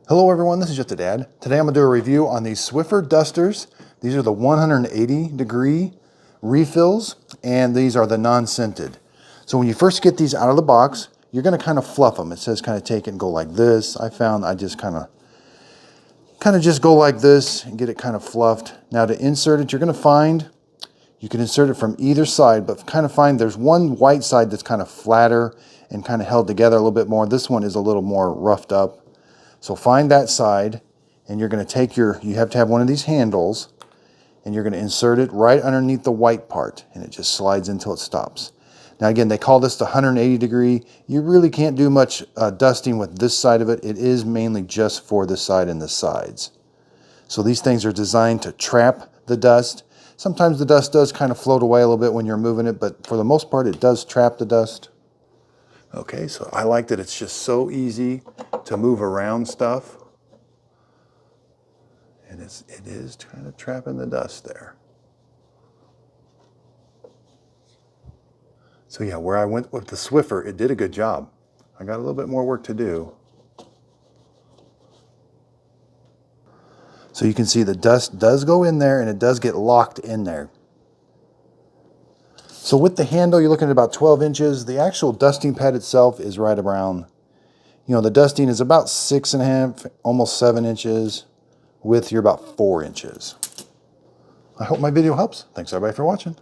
Hello everyone, this is Just a Dad. Today I'm going to do a review on these Swiffer dusters. These are the 180 degree refills, and these are the non-scented. So when you first get these out of the box, you're going to kind of fluff them. It says kind of take it and go like this. I found I just kind of just go like this and get it kind of fluffed. Now to insert it, you're going to find, you can insert it from either side, but kind of find there's one white side that's kind of flatter and kind of held together a little bit more. This one is a little more roughed up. So find that side, and you're going to take you have to have one of these handles, and you're going to insert it right underneath the white part, and it just slides until it stops. Now again, they call this the 180 degree. You really can't do much dusting with this side of it. It is mainly just for the side and the sides. So these things are designed to trap the dust. Sometimes the dust does kind of float away a little bit when you're moving it, but for the most part, it does trap the dust. Okay, so I like that it's just so easy to move around stuff. And it is kind of trapping the dust there. So yeah, where I went with the Swiffer, it did a good job. I got a little bit more work to do. So you can see the dust does go in there and it does get locked in there. So with the handle, you're looking at about 12 inches. The actual dusting pad itself is right around, the dusting is about 6.5, almost 7 inches. Width, you're about 4 inches. I hope my video helps. Thanks everybody for watching.